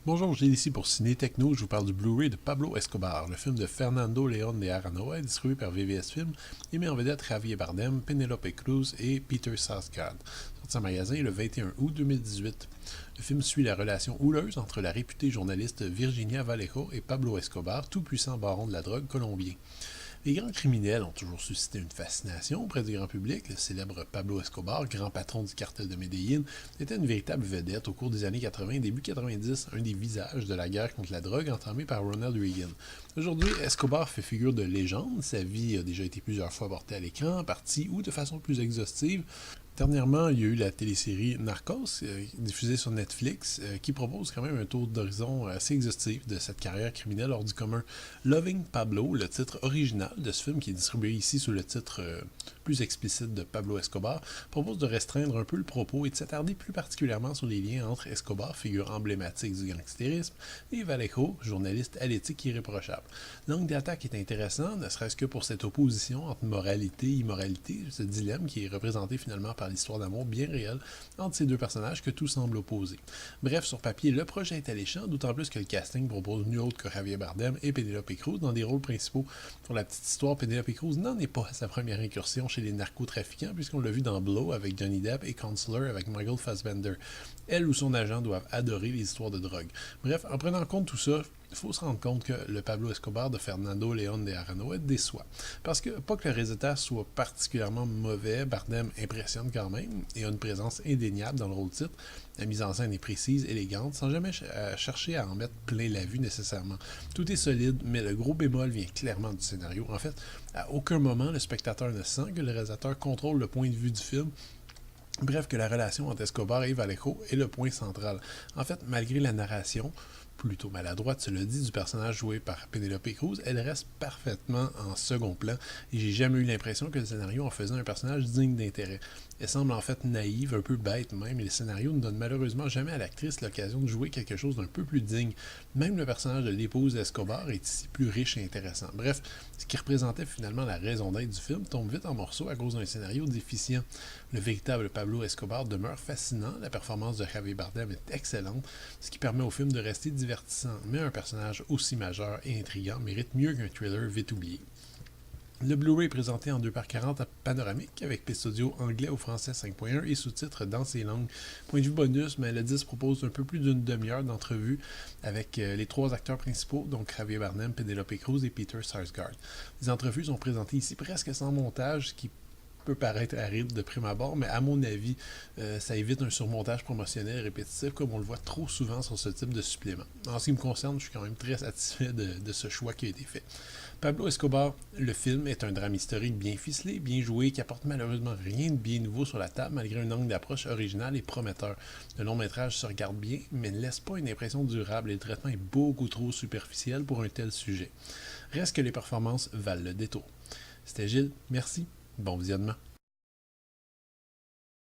Bonjour, Gilles ici pour Ciné Techno. Je vous parle du Blu-ray de Pablo Escobar, le film de Fernando León de Aranoa, distribué par VVS Film, et met en vedette Javier Bardem, Penélope Cruz et Peter Sarsgaard. Sorti en magasin le 21 août 2018. Le film suit la relation houleuse entre la réputée journaliste Virginia Vallejo et Pablo Escobar, tout puissant baron de la drogue colombien. Les grands criminels ont toujours suscité une fascination auprès du grand public. Le célèbre Pablo Escobar, grand patron du cartel de Medellín, était une véritable vedette au cours des années 80 et début 90, un des visages de la guerre contre la drogue entamée par Ronald Reagan. Aujourd'hui, Escobar fait figure de légende. Sa vie a déjà été plusieurs fois portée à l'écran, en partie ou de façon plus exhaustive. Dernièrement, il y a eu la télésérie Narcos, diffusée sur Netflix, qui propose quand même un tour d'horizon assez exhaustif de cette carrière criminelle hors du commun. Loving Pablo, le titre original de ce film, qui est distribué ici sous le titre plus explicite de Pablo Escobar, propose de restreindre un peu le propos et de s'attarder plus particulièrement sur les liens entre Escobar, figure emblématique du gangstérisme, et Vallejo, journaliste à l'éthique irréprochable. L'angle d'attaque est intéressant, ne serait-ce que pour cette opposition entre moralité et immoralité, ce dilemme qui est représenté finalement par l'histoire d'amour bien réelle entre ces deux personnages que tout semble opposer. Bref, sur papier, le projet est alléchant, d'autant plus que le casting propose nul autre que Javier Bardem et Penélope Cruz dans des rôles principaux. Pour la petite histoire, Penélope Cruz n'en est pas à sa première incursion chez les narcotrafiquants, puisqu'on l'a vu dans Blow avec Johnny Depp et Counselor avec Michael Fassbender. Elle ou son agent doivent adorer les histoires de drogue. Bref, en prenant en compte tout ça, il faut se rendre compte que le Pablo Escobar de Fernando León de Aranoa déçoit. Parce que, pas que le résultat soit particulièrement mauvais, Bardem impressionne quand même et a une présence indéniable dans le rôle titre. La mise en scène est précise, élégante, sans jamais chercher à en mettre plein la vue nécessairement. Tout est solide, mais le gros bémol vient clairement du scénario. En fait, à aucun moment, le spectateur ne sent que le réalisateur contrôle le point de vue du film. Bref, que la relation entre Escobar et Vallejo est le point central. En fait, malgré la narration, plutôt maladroite, cela dit, du personnage joué par Penélope Cruz, elle reste parfaitement en second plan et j'ai jamais eu l'impression que le scénario en faisait un personnage digne d'intérêt. Elle semble en fait naïve, un peu bête même, et le scénario ne donne malheureusement jamais à l'actrice l'occasion de jouer quelque chose d'un peu plus digne. Même le personnage de l'épouse d'Escobar est ici plus riche et intéressant. Bref, ce qui représentait finalement la raison d'être du film tombe vite en morceaux à cause d'un scénario déficient. Le véritable Pablo Escobar demeure fascinant, la performance de Javier Bardem est excellente, ce qui permet au film de rester divertissant, mais un personnage aussi majeur et intriguant mérite mieux qu'un thriller vite oublié. Le Blu-ray est présenté en 2x40 à panoramique avec piste audio anglais au français 5.1 et sous-titres dans ces langues. Point de vue bonus, mais le disque propose un peu plus d'une demi-heure d'entrevue avec les trois acteurs principaux, donc Javier Bardem, Penélope Cruz et Peter Sarsgaard. Les entrevues sont présentées ici presque sans montage, ce qui peut paraître aride de prime abord, mais à mon avis, ça évite un surmontage promotionnel répétitif comme on le voit trop souvent sur ce type de supplément. En ce qui me concerne, je suis quand même très satisfait de ce choix qui a été fait. Pablo Escobar, le film, est un drame historique bien ficelé, bien joué, qui apporte malheureusement rien de bien nouveau sur la table malgré un angle d'approche original et prometteur. Le long métrage se regarde bien, mais ne laisse pas une impression durable et le traitement est beaucoup trop superficiel pour un tel sujet. Reste que les performances valent le détour. C'était Gilles, merci, bon visionnement.